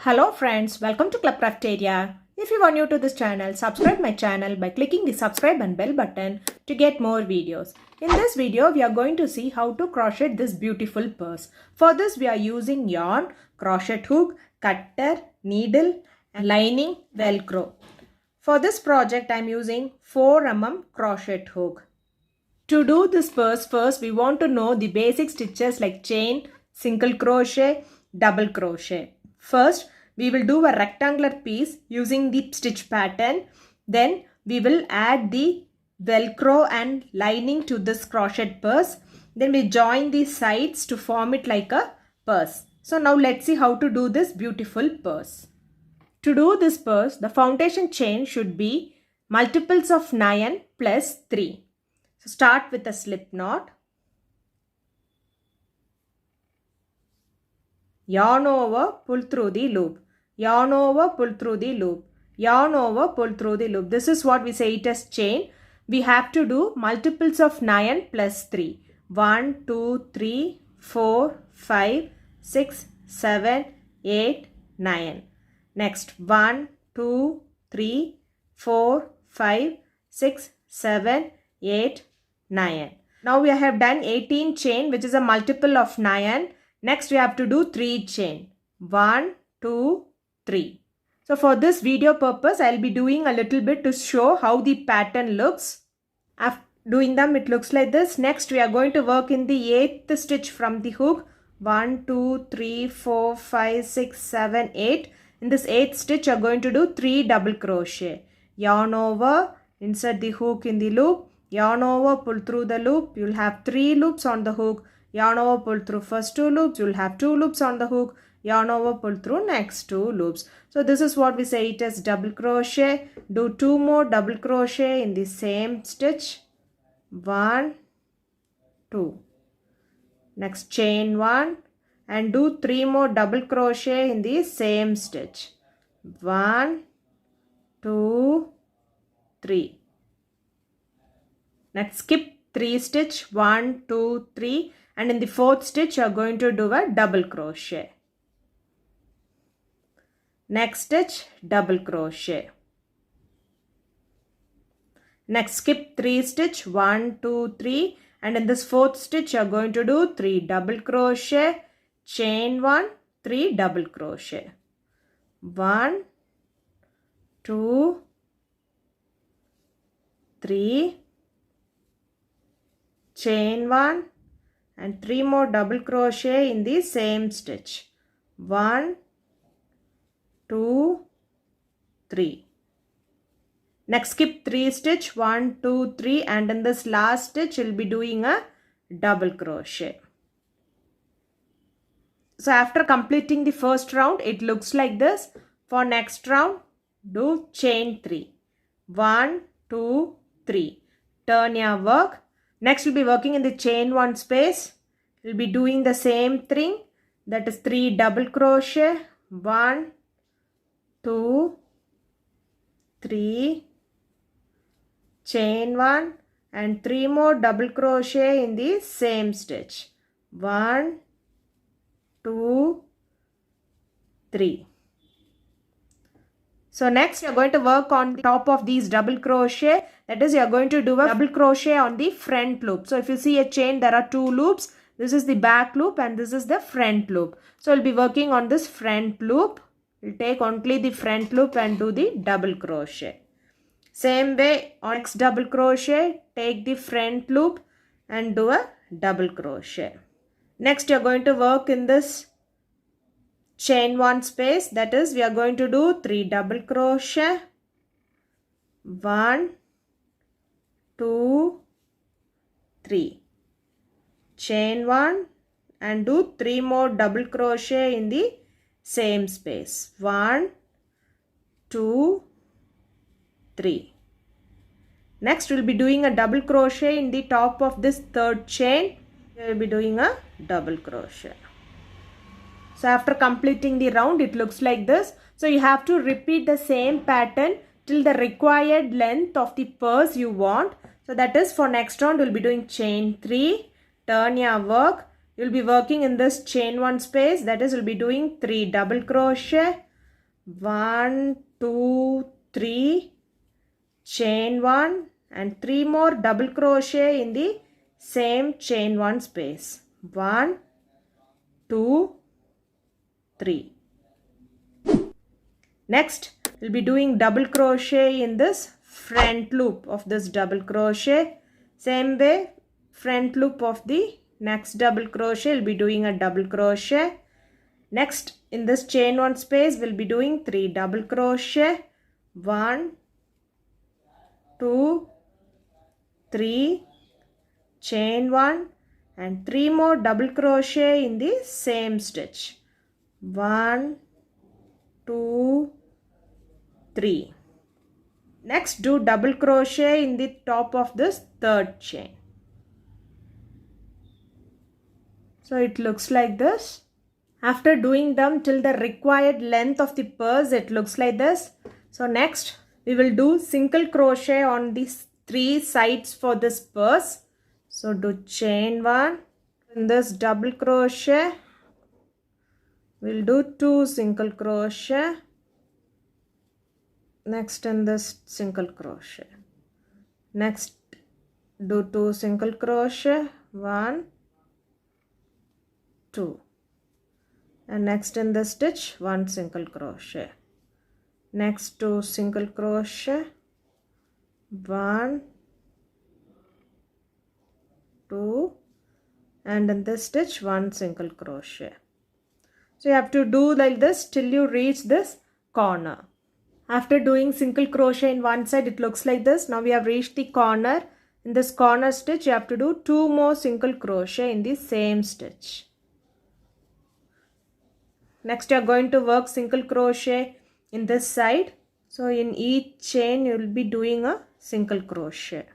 Hello friends, welcome to Club Crafteria. If you are new to this channel, subscribe my channel by clicking the subscribe and bell button to get more videos. In this video, we are going to see how to crochet this beautiful purse. For this, we are using yarn, crochet hook, cutter, needle, and lining Velcro. For this project, I am using 4mm crochet hook. To do this purse, first we want to know the basic stitches like chain, single crochet, double crochet. First, we will do a rectangular piece using the stitch pattern. Then we will add the Velcro and lining to this crochet purse. Then we join the sides to form it like a purse. So now let's see how to do this beautiful purse. To do this purse, the foundation chain should be multiples of 9 plus 3. So start with a slip knot. Yarn over, pull through the loop. Yarn over, pull through the loop. Yarn over, pull through the loop. This is what we say it as chain. We have to do multiples of 9 plus 3. 1, 2, 3, 4, 5, 6, 7, 8, 9. Next 1, 2, 3, 4, 5, 6, 7, 8, 9. Now we have done 18 chain, which is a multiple of 9. Next we have to do 3 chain. 1, 2, 3. So for this video purpose, I will be doing a little bit to show how the pattern looks. After doing them, it looks like this. Next we are going to work in the 8th stitch from the hook. 1, 2, 3, 4, 5, 6, 7, 8. In this 8th stitch, you are going to do 3 double crochet. Yarn over, insert the hook in the loop. Yarn over, pull through the loop. You will have 3 loops on the hook. Yarn over, pull through first 2 loops. You will have 2 loops on the hook. Yarn over, pull through next 2 loops. So this is what we say it as double crochet. Do 2 more double crochet in the same stitch. 1, 2. Next chain 1 and do 3 more double crochet in the same stitch. 1, 2, 3. Next skip 3 stitch, 1, 2, 3, and in the 4th stitch you are going to do a double crochet. Next stitch, double crochet. Next skip 3 stitch, 1, 2, 3, and in this 4th stitch you are going to do 3 double crochet, chain 1, 3 double crochet. 1, 2, 3, chain 1 and 3 more double crochet in the same stitch. 1, 2, 3. Next skip 3 stitch, 1, 2, 3, and in this last stitch you will be doing a double crochet. So after completing the first round, it looks like this. For next round, do chain 3. 1, 2, 3. Turn your work. Next, we'll be working in the chain 1 space. We'll be doing the same thing. That is 3 double crochet. 1, 2, 3. Chain 1 and 3 more double crochet in the same stitch. 1, 2, 3. So next you are going to work on the top of these double crochet. That is, you are going to do a double crochet on the front loop. So if you see a chain, there are 2 loops. This is the back loop and this is the front loop. So we'll be working on this front loop. We'll take only the front loop and do the double crochet. Same way, on next double crochet, take the front loop and do a double crochet. Next you are going to work in this chain 1 space. That is, we are going to do 3 double crochet. 1, 2, 3. Chain 1 and do 3 more double crochet in the same space. 1, 2, 3. Next we will be doing a double crochet in the top of this 3rd chain. We will be doing a double crochet. So after completing the round, it looks like this. So you have to repeat the same pattern till the required length of the purse you want. So that is, for next round we will be doing chain 3, turn your work. You will be working in this chain 1 space. That is, you will be doing 3 double crochet. 1, 2, 3, chain 1 and 3 more double crochet in the same chain 1 space. 1, 2, 3. Next, we'll be doing double crochet in this front loop of this double crochet. Same way, front loop of the next double crochet, we'll be doing a double crochet. Next, in this chain 1 space, we'll be doing 3 double crochet. 1, 2, 3, chain 1 and 3 more double crochet in the same stitch. 1, 2, 3. Next, do double crochet in the top of this third chain. So it looks like this. After doing them till the required length of the purse, it looks like this. So next, we will do single crochet on these 3 sides for this purse. So do chain 1 in this double crochet. We'll do 2 single crochet. Next in this single crochet. Next do 2 single crochet. 1, 2. And next in the stitch 1 single crochet. Next 2 single crochet. 1, 2. And in this stitch 1 single crochet. So you have to do like this till you reach this corner. After doing single crochet in one side, it looks like this. Now we have reached the corner. In this corner stitch, you have to do 2 more single crochet in the same stitch. Next, you are going to work single crochet in this side. So in each chain, you will be doing a single crochet.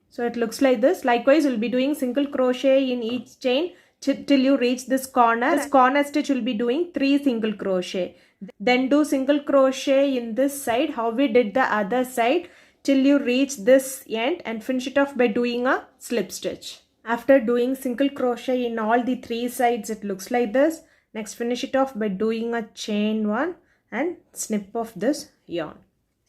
So it looks like this. Likewise, you will be doing single crochet in each chain till you reach this corner. This corner stitch will be doing 3 single crochet. Then do single crochet in this side, how we did the other side, till you reach this end and finish it off by doing a slip stitch. After doing single crochet in all the 3 sides, it looks like this. Next, finish it off by doing a chain 1 and snip off this yarn.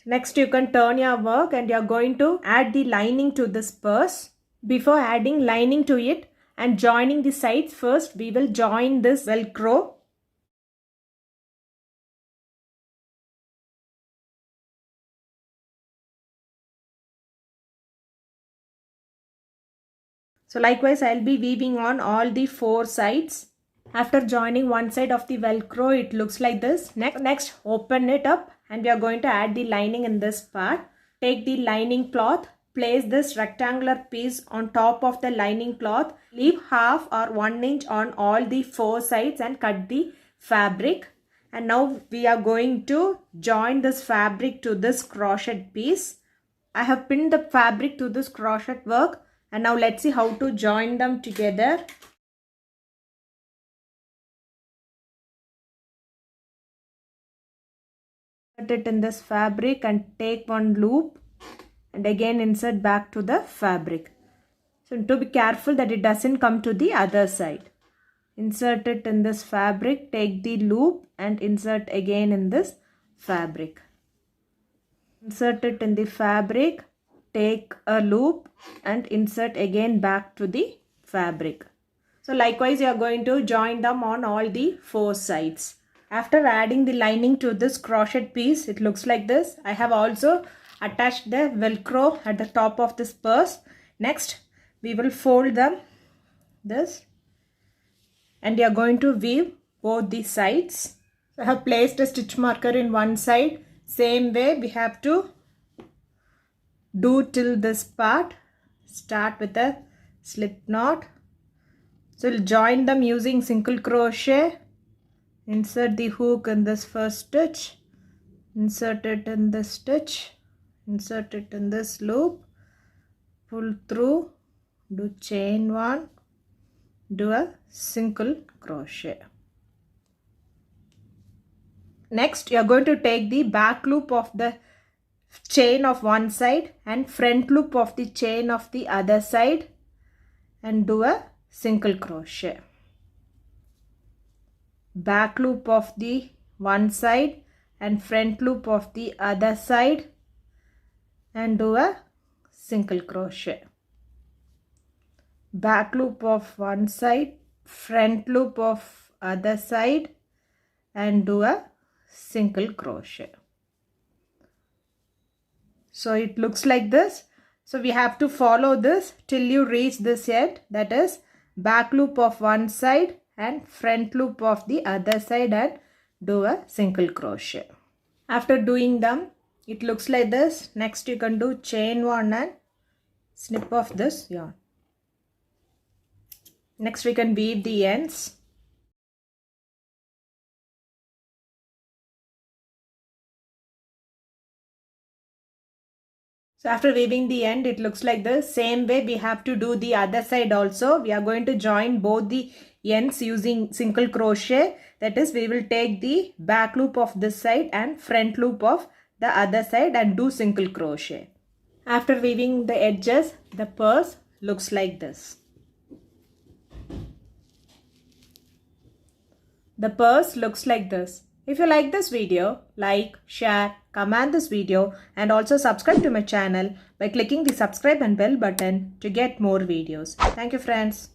Next, you can turn your work and you are going to add the lining to this purse. Before adding lining to it and joining the sides, first we will join this Velcro. So likewise, I will be weaving on all the 4 sides. After joining one side of the Velcro, it looks like this. Next, open it up and we are going to add the lining in this part. Take the lining cloth, place this rectangular piece on top of the lining cloth. Leave half or 1 inch on all the 4 sides and cut the fabric. And now we are going to join this fabric to this crochet piece. I have pinned the fabric to this crochet work. And now let's see how to join them together. Put it in this fabric and take one loop and again insert back to the fabric. So to be careful that it doesn't come to the other side. Insert it in this fabric, take the loop and insert again in this fabric. Insert it in the fabric, take a loop and insert again back to the fabric. So likewise, you are going to join them on all the 4 sides. After adding the lining to this crochet piece, it looks like this. I have also attached the Velcro at the top of this purse. Next, we will fold them this and we are going to weave both the sides. So I have placed a stitch marker in one side. Same way we have to do till this part. Start with a slip knot. So we'll join them using single crochet. Insert the hook in this first stitch. Insert it in this stitch. Insert it in this loop. Pull through. Do chain 1. Do a single crochet. Next, you are going to take the back loop of the chain of one side and front loop of the chain of the other side and do a single crochet. back loop of the one side and front loop of the other side and do a single crochet. Back loop of one side, front loop of other side and do a single crochet. So it looks like this. So we have to follow this till you reach this end, that is back loop of one side and front loop of the other side and do a single crochet. After doing them, it looks like this. Next you can do chain one and snip off this yarn. Next we can weave the ends. So after weaving the end, it looks like this. Same way we have to do the other side also. We are going to join both the ends using single crochet. That is, we will take the back loop of this side and front loop of the other side and do single crochet. After weaving the edges, the purse looks like this. The purse looks like this. If you like this video, like, share, comment this video and also subscribe to my channel by clicking the subscribe and bell button to get more videos. Thank you friends.